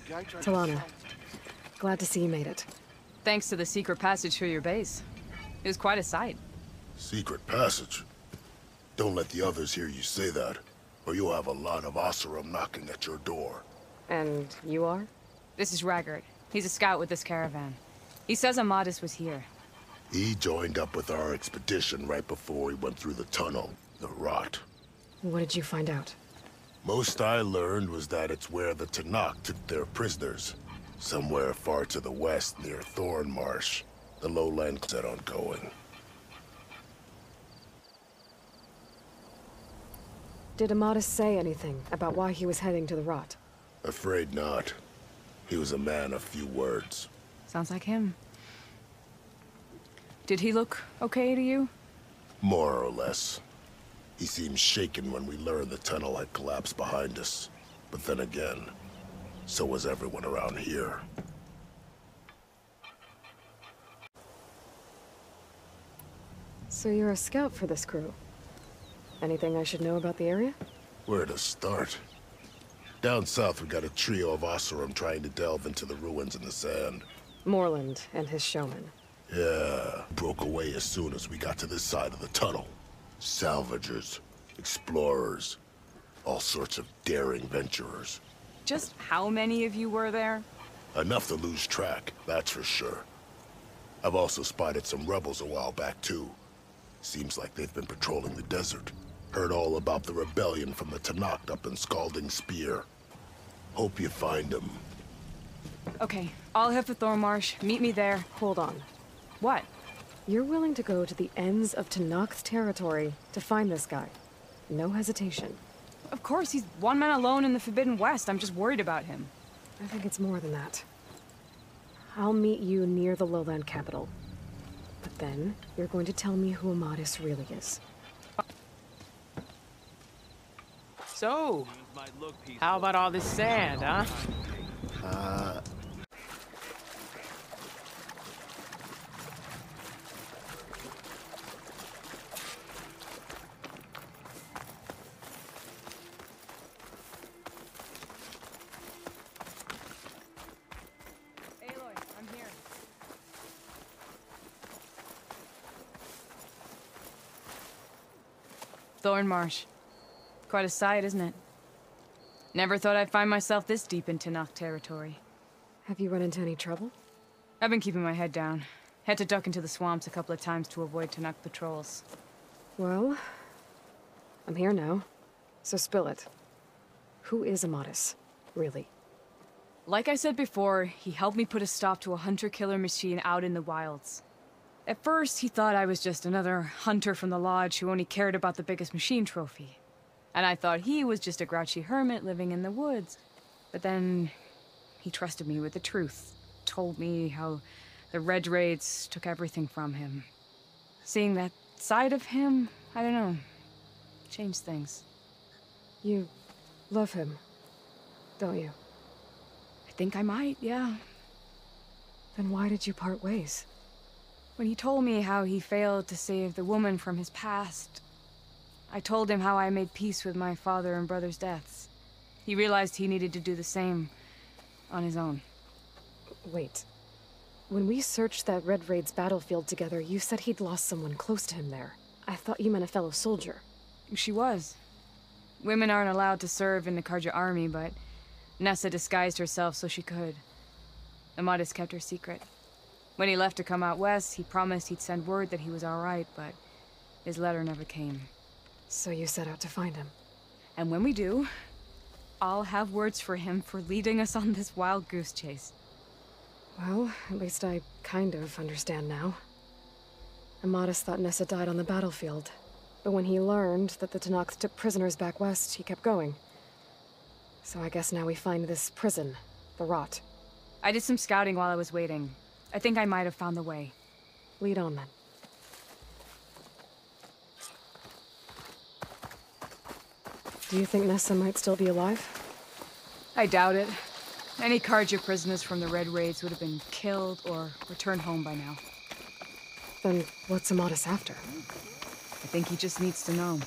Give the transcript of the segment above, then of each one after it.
Talana, glad to see you made it. Thanks to the secret passage through your base. It was quite a sight. Secret passage? Don't let the others hear you say that, or you'll have a lot of Oseram knocking at your door. And you are? This is Raggart. He's a scout with this caravan. He says Amadis was here. He joined up with our expedition right before he went through the tunnel, the rot. What did you find out? Most I learned was that it's where the Tanakh took their prisoners. Somewhere far to the west near Thorn Marsh. The lowland set on going. Did Amadis say anything about why he was heading to the rot? Afraid not. He was a man of few words. Sounds like him. Did he look okay to you? More or less. He seemed shaken when we learned the tunnel had collapsed behind us. But then again, so was everyone around here. So you're a scout for this crew? Anything I should know about the area? Where to start? Down south we got a trio of Oseram trying to delve into the ruins in the sand. Moreland and his showmen. Yeah, broke away as soon as we got to this side of the tunnel. Salvagers, explorers, all sorts of daring venturers. Just how many of you were there? Enough to lose track, that's for sure. I've also spotted some rebels a while back too. Seems like they've been patrolling the desert. Heard all about the rebellion from the Tanakh up in Scalding Spear. Hope you find them. Okay, I'll head for Thornmarsh. Meet me there. Hold on. What? You're willing to go to the ends of Tanakh's territory to find this guy? No hesitation. Of course, he's one man alone in the Forbidden West. I'm just worried about him. I think it's more than that. I'll meet you near the lowland capital. But then, you're going to tell me who Amadis really is. So, how about all this sand, huh? Aloy, I'm here. Thornmarsh. Quite a sight, isn't it? Never thought I'd find myself this deep in Tanakh territory. Have you run into any trouble? I've been keeping my head down. Had to duck into the swamps a couple of times to avoid Tanakh patrols. Well, I'm here now, so spill it. Who is Amadis, really? Like I said before, he helped me put a stop to a hunter-killer machine out in the wilds. At first, he thought I was just another hunter from the lodge who only cared about the biggest machine trophy. And I thought he was just a grouchy hermit living in the woods. But then, he trusted me with the truth. Told me how the Red Raids took everything from him. Seeing that side of him, I don't know, changed things. You love him, don't you? I think I might, yeah. Then why did you part ways? When he told me how he failed to save the woman from his past, I told him how I made peace with my father and brother's deaths. He realized he needed to do the same on his own. Wait. When we searched that Red Raid's battlefield together, you said he'd lost someone close to him there. I thought you meant a fellow soldier. She was. Women aren't allowed to serve in the Karja army, but Nessa disguised herself so she could. Amadis kept her secret. When he left to come out west, he promised he'd send word that he was all right, but his letter never came. So you set out to find him? And when we do, I'll have words for him for leading us on this wild goose chase. Well, at least I kind of understand now. Amadis thought Nessa died on the battlefield, but when he learned that the Tanakh took prisoners back west, he kept going. So I guess now we find this prison, the Rot. I did some scouting while I was waiting. I think I might have found the way. Lead on, then. Do you think Nessa might still be alive? I doubt it. Any Karja prisoners from the Red Raids would have been killed or returned home by now. Then what's Amadis after? I think he just needs to know.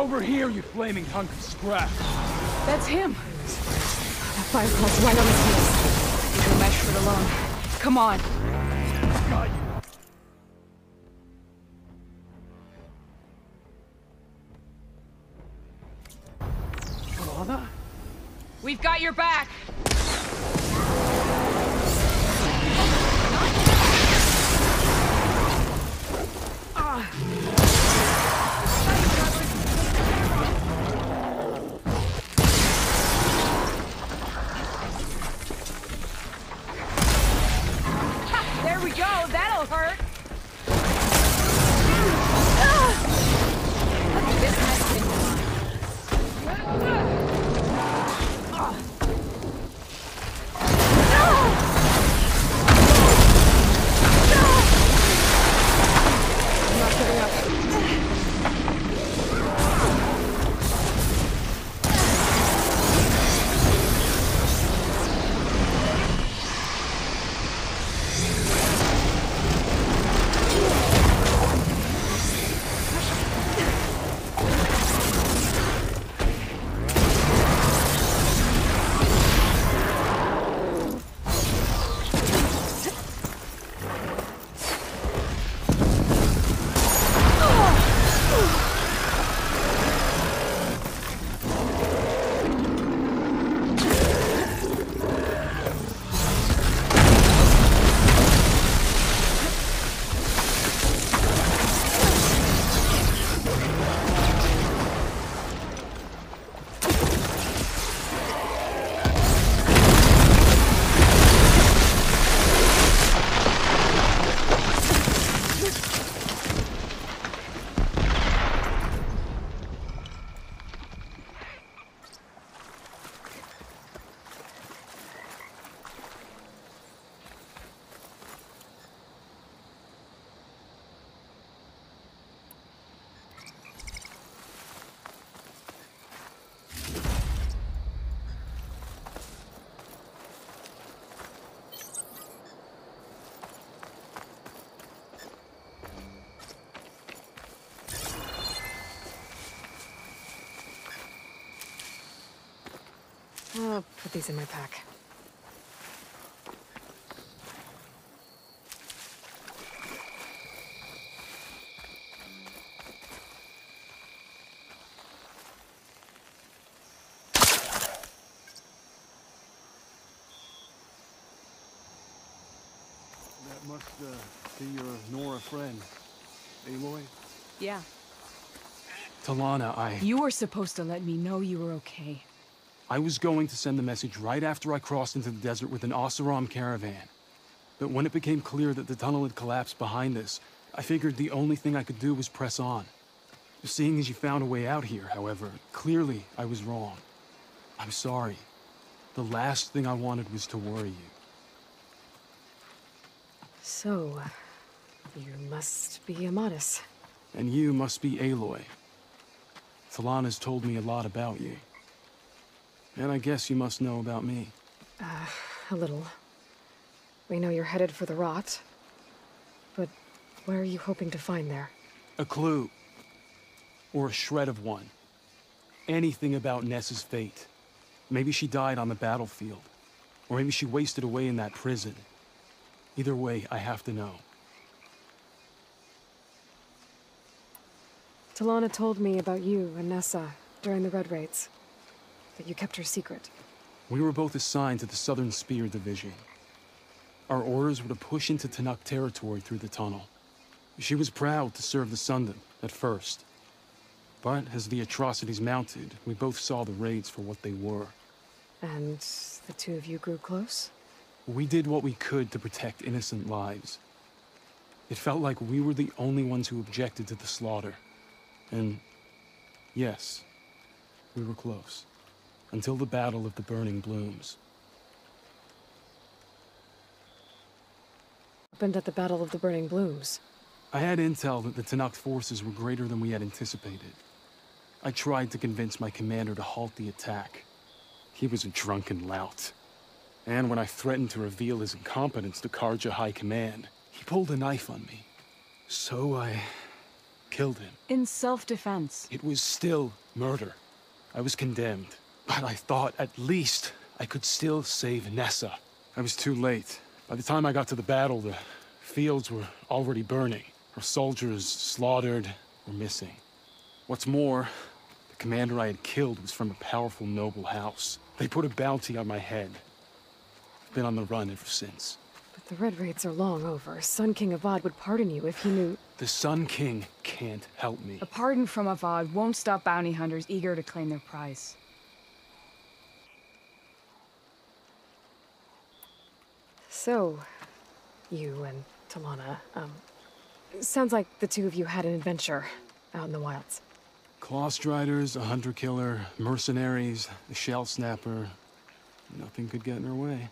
over here, you flaming hunk of scrap! That's him! That Firefly's right on his heels. Leave the mesh foot alone. Come on. Got you. Father? We've got your back! There we go, that'll hurt! This has been I'm not giving up. I'll put these in my pack. That must, be your Nora friend. Aloy? Yeah. Talana, You were supposed to let me know you were okay. I was going to send the message right after I crossed into the desert with an Oseram caravan. But when it became clear that the tunnel had collapsed behind us, I figured the only thing I could do was press on. Seeing as you found a way out here, however, clearly I was wrong. I'm sorry. The last thing I wanted was to worry you. So, you must be Amatis. And you must be Aloy. Talana's told me a lot about you. And I guess you must know about me. A little. We know you're headed for the rot. But what are you hoping to find there? A clue. Or a shred of one. Anything about Ness's fate. Maybe she died on the battlefield. Or maybe she wasted away in that prison. Either way, I have to know. Talana told me about you and Nessa during the Red Raids. But you kept her secret. We were both assigned to the Southern Spear Division. Our orders were to push into Tanakh territory through the tunnel. She was proud to serve the Sundom at first. But as the atrocities mounted, we both saw the raids for what they were. And the two of you grew close? We did what we could to protect innocent lives. It felt like we were the only ones who objected to the slaughter. And yes, we were close. Until the Battle of the Burning Blooms. What happened at the Battle of the Burning Blooms? I had intel that the Tanakh forces were greater than we had anticipated. I tried to convince my commander to halt the attack. He was a drunken lout. And when I threatened to reveal his incompetence to Karja High Command, he pulled a knife on me. So I killed him. In self-defense. It was still murder. I was condemned. But I thought at least I could still save Nessa. I was too late. By the time I got to the battle, the fields were already burning. Our soldiers slaughtered or missing. What's more, the commander I had killed was from a powerful noble house. They put a bounty on my head. I've been on the run ever since. But the Red Raids are long over. Sun King Avad would pardon you if he knew... The Sun King can't help me. A pardon from Avad won't stop bounty hunters eager to claim their prize. So, you and Talana, sounds like the two of you had an adventure out in the wilds. Clawstriders, a hunter-killer, mercenaries, a shell snapper. Nothing could get in our way.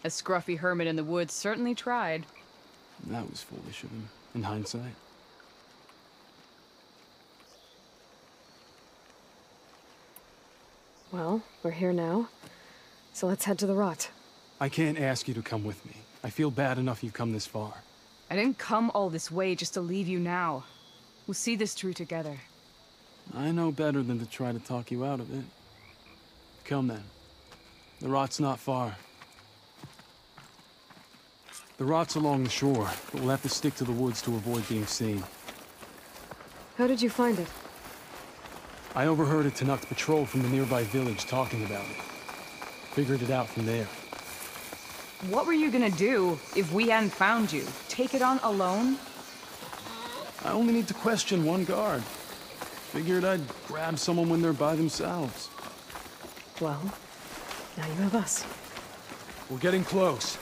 A scruffy hermit in the woods certainly tried. That was foolish of him, in hindsight. Well, we're here now, so let's head to the Rot. I can't ask you to come with me. I feel bad enough you've come this far. I didn't come all this way just to leave you now. We'll see this through together. I know better than to try to talk you out of it. Come then. The Rot's not far. The Rot's along the shore, but we'll have to stick to the woods to avoid being seen. How did you find it? I overheard a Tanakh patrol from the nearby village talking about it. Figured it out from there. What were you gonna do if we hadn't found you? Take it on alone? I only need to question one guard. Figured I'd grab someone when they're by themselves. Well, now you have us. We're getting close.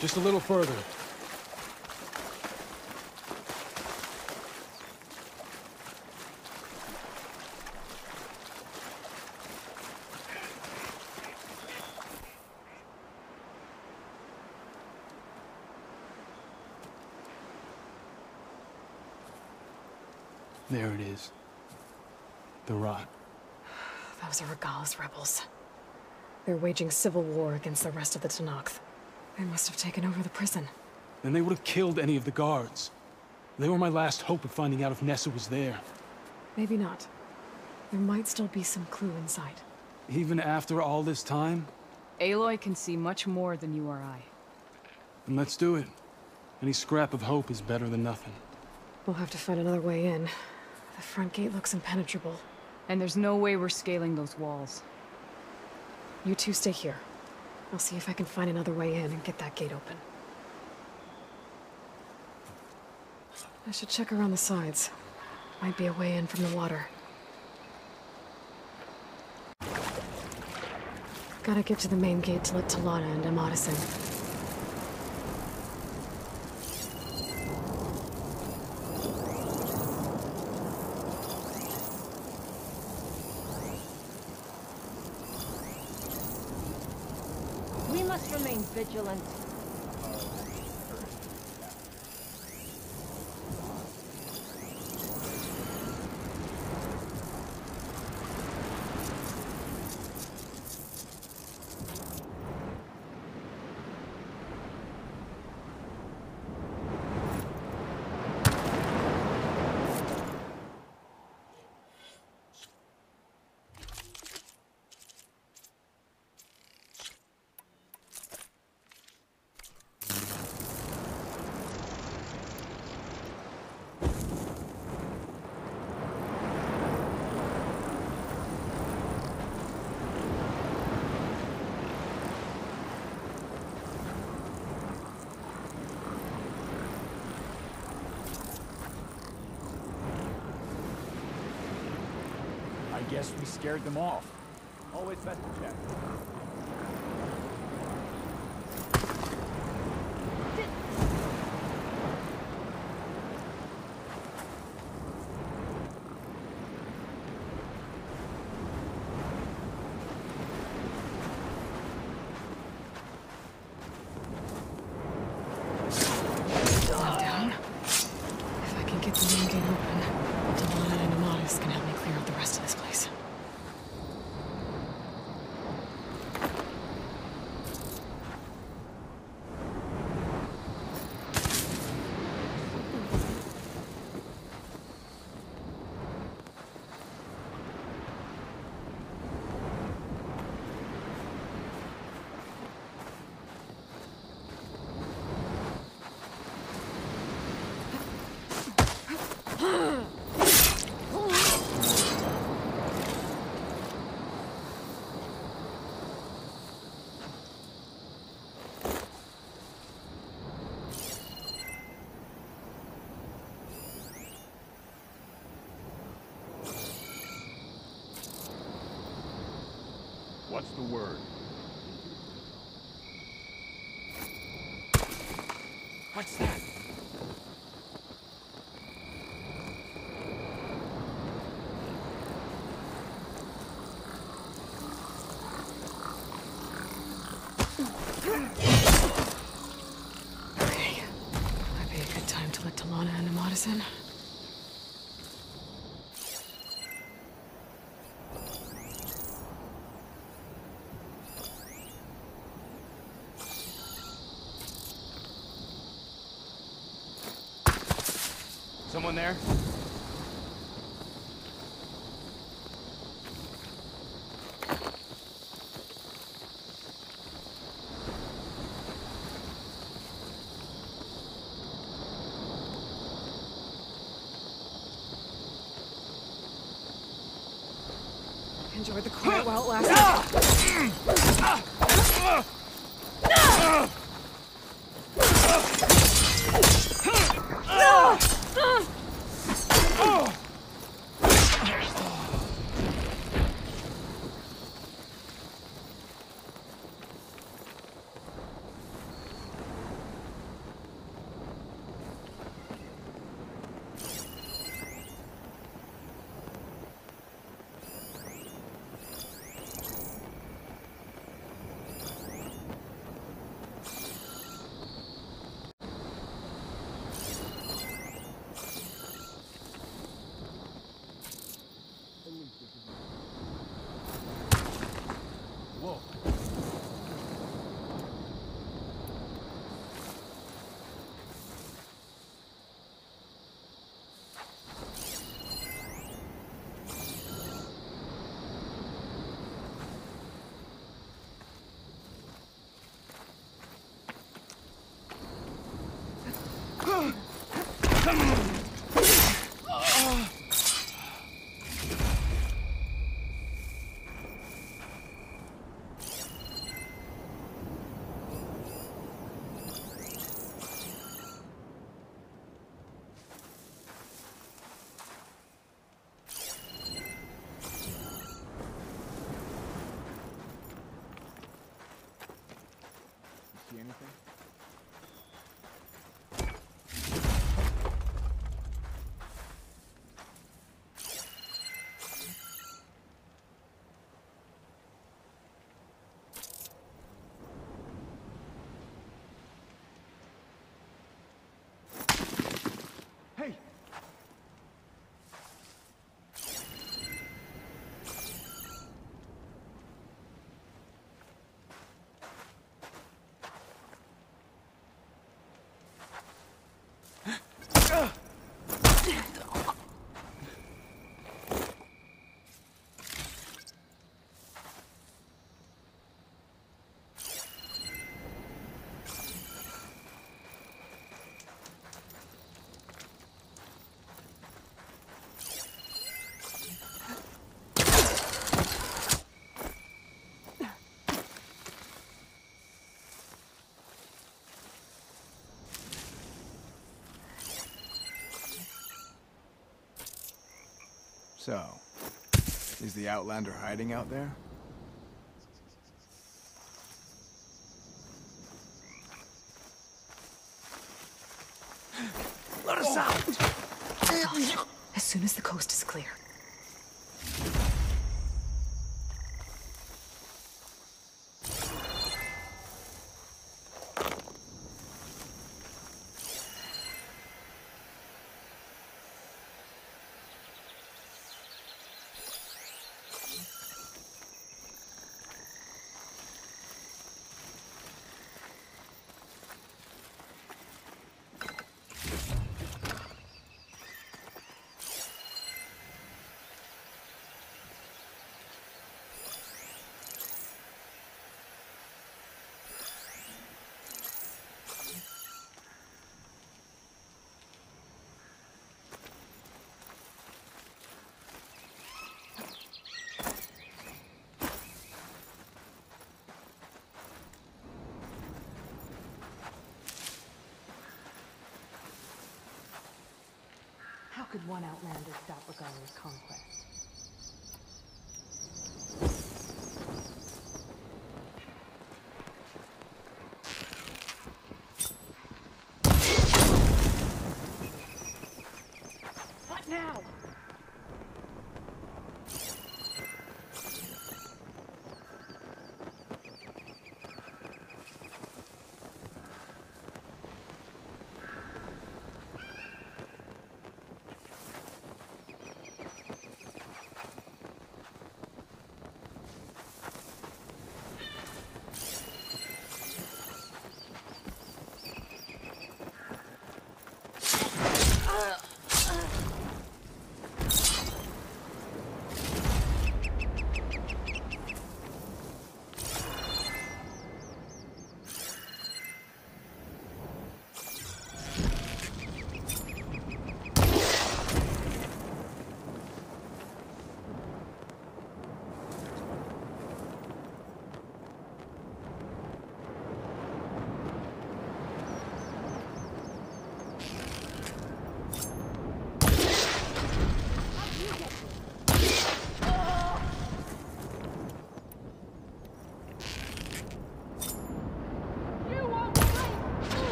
Just a little further. There it is. The Rot. Those are Regal's rebels. They're waging civil war against the rest of the Tanakh. They must have taken over the prison. Then they would have killed any of the guards. They were my last hope of finding out if Nessa was there. Maybe not. There might still be some clue inside. Even after all this time? Aloy can see much more than you or I. Then let's do it. Any scrap of hope is better than nothing. We'll have to find another way in. The front gate looks impenetrable. And there's no way we're scaling those walls. You two stay here. I'll see if I can find another way in and get that gate open. I should check around the sides. Might be a way in from the water. Gotta get to the main gate to let Talana and Amatis in. We must remain vigilant. I guess we scared them off. Always best to check. I'm down. If I can get the main gate open, Talana and Amatis can help me clear out the rest of this place. What's the word? What's that? Okay. Might be a good time to let Talana and Amadas in. Someone there? Enjoyed the quiet while it lasted. Whoa. See anything? Hey! So, is the Outlander hiding out there? Let us out! As soon as the coast is clear. could one Outlander stop Regalia's conquest? What now?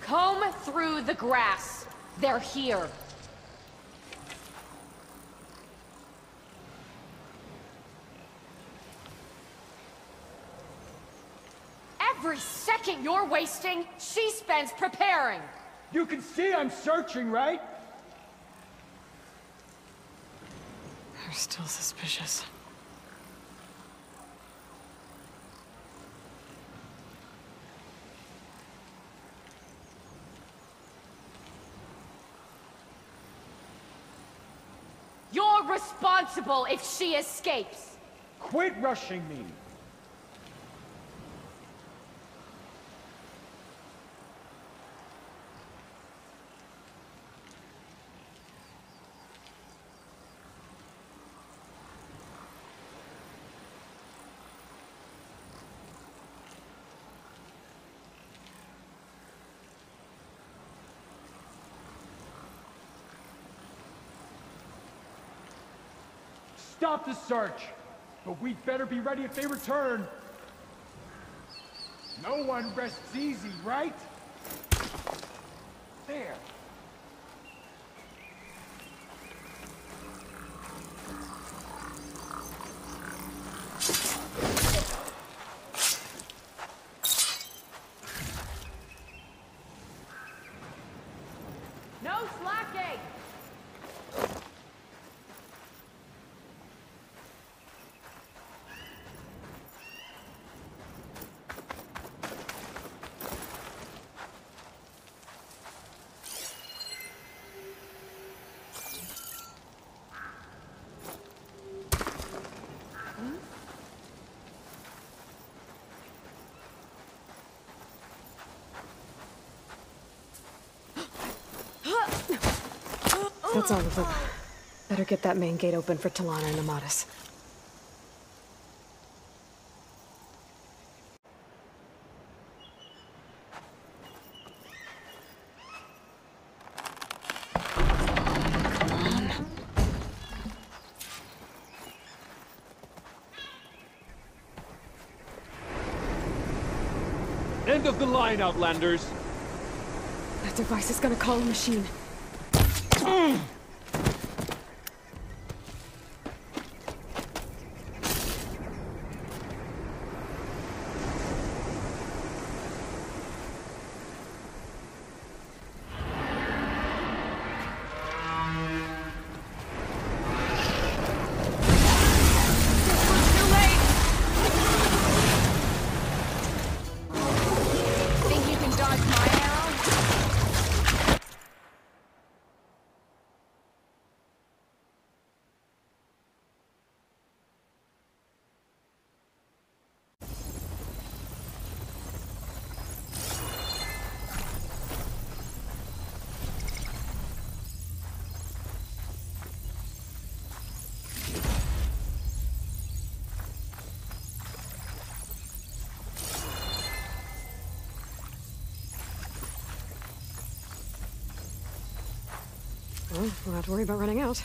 Comb through the grass. They're here. Every second you're wasting, she spends preparing. You can see I'm searching, right? They're still suspicious. You're responsible if she escapes. Quit rushing me. Stop the search! But we'd better be ready if they return. No one rests easy, right? There. No slacking! That's all of them. Better get that main gate open for Talana and Amatis. End of the line, Outlanders! That device is gonna call a machine. Well, we'll have to worry about running out.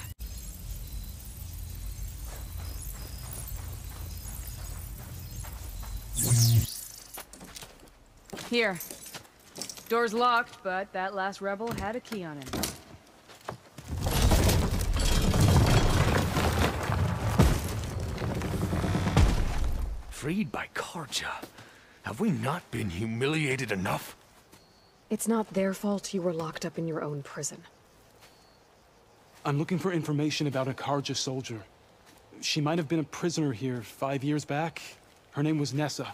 Here. Door's locked, but that last rebel had a key on him. Freed by Karja. Have we not been humiliated enough? It's not their fault you were locked up in your own prison. I'm looking for information about a Karja soldier. She might have been a prisoner here 5 years back. Her name was Nessa.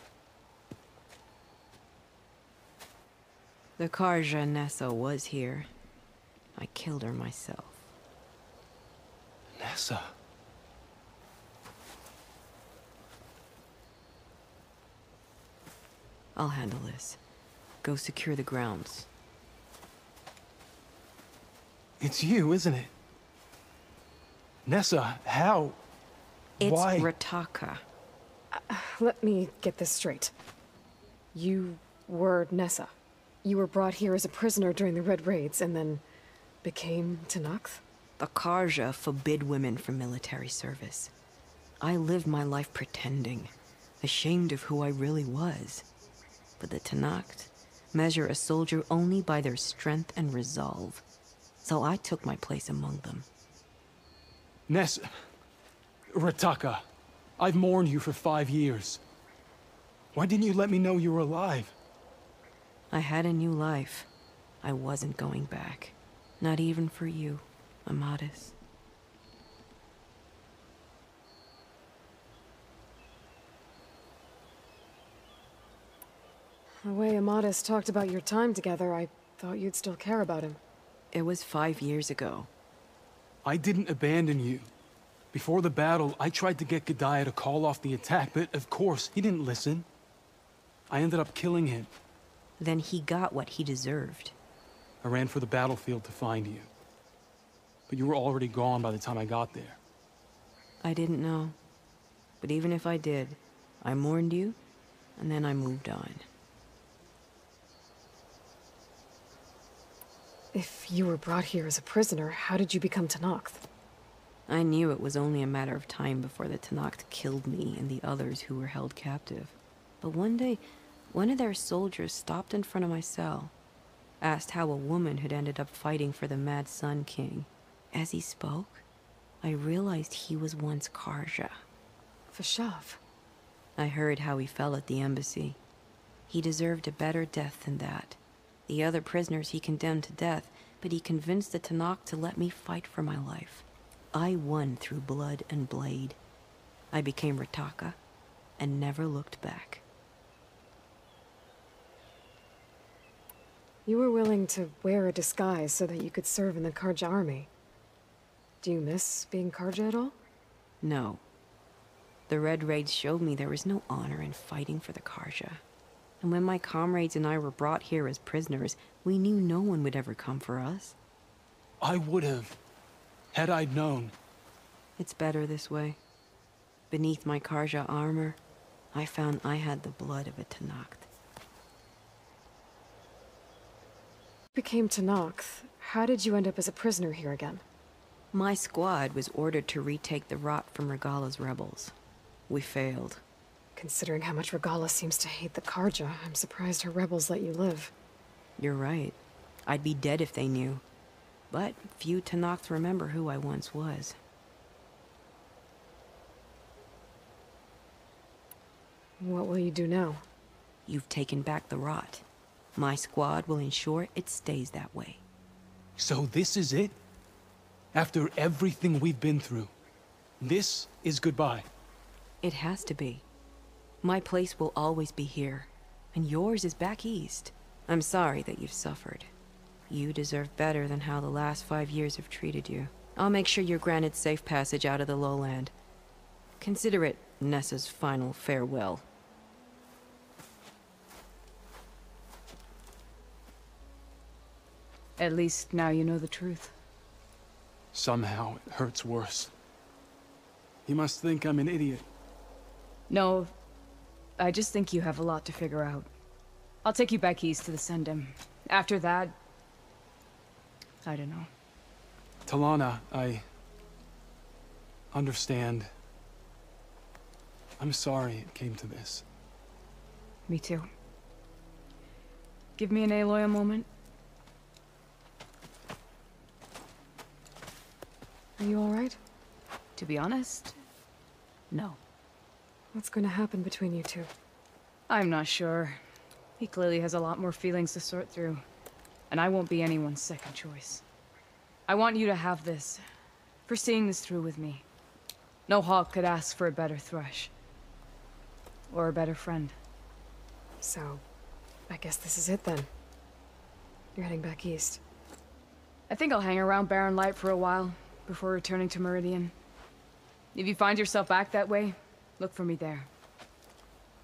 The Karja Nessa was here. I killed her myself. Nessa? I'll handle this. Go secure the grounds. It's you, isn't it? Nessa, how? It's Why? Rataka. Let me get this straight. You were Nessa. You were brought here as a prisoner during the Red Raids and then became Tenakth? The Karja forbid women from military service. I lived my life pretending, ashamed of who I really was. But the Tenakth measure a soldier only by their strength and resolve. So I took my place among them. Nessa... Rataka, I've mourned you for 5 years. Why didn't you let me know you were alive? I had a new life. I wasn't going back. Not even for you, Amadis. The way Amadis talked about your time together, I thought you'd still care about him. It was 5 years ago. I didn't abandon you. Before the battle, I tried to get Godiah to call off the attack, but of course, he didn't listen. I ended up killing him. Then he got what he deserved. I ran for the battlefield to find you. But you were already gone by the time I got there. I didn't know. But even if I did, I mourned you, and then I moved on. If you were brought here as a prisoner, how did you become Tenakth? I knew it was only a matter of time before the Tenakth killed me and the others who were held captive. But one day, one of their soldiers stopped in front of my cell, asked how a woman had ended up fighting for the Mad Sun King. As he spoke, I realized he was once Karja. Vashav. I heard how he fell at the embassy. He deserved a better death than that. The other prisoners he condemned to death, but he convinced the Tenakth to let me fight for my life. I won through blood and blade. I became Rataka, and never looked back. You were willing to wear a disguise so that you could serve in the Karja army. Do you miss being Karja at all? No. The Red Raids showed me there was no honor in fighting for the Karja. And when my comrades and I were brought here as prisoners, we knew no one would ever come for us. I would have, had I known. It's better this way. Beneath my Karja armor, I found I had the blood of a Tenakth. Became Tenakth. How did you end up as a prisoner here again? My squad was ordered to retake the Rot from Regala's rebels. We failed. Considering how much Regala seems to hate the Karja, I'm surprised her rebels let you live. You're right. I'd be dead if they knew. But few Tenakth remember who I once was. What will you do now? You've taken back the Rot. My squad will ensure it stays that way. So this is it? After everything we've been through, this is goodbye? It has to be. My place will always be here, and yours is back east. I'm sorry that you've suffered. You deserve better than how the last 5 years have treated you. I'll make sure you're granted safe passage out of the lowland. Consider it Nessa's final farewell. At least now you know the truth. Somehow it hurts worse. You must think I'm an idiot. No, I just think you have a lot to figure out. I'll take you back east to the Sendem. After that, I don't know. Talana, I understand. I'm sorry it came to this. Me too. Give me an Aloy a moment. Are you alright? To be honest, no. What's going to happen between you two? I'm not sure. He clearly has a lot more feelings to sort through, and I won't be anyone's second choice. I want you to have this, for seeing this through with me. No hawk could ask for a better thrush. Or a better friend. So, I guess this is it then. You're heading back east. I think I'll hang around Barren Light for a while, before returning to Meridian. If you find yourself back that way, look for me there.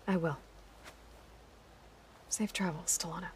I will. Safe travels, Talana.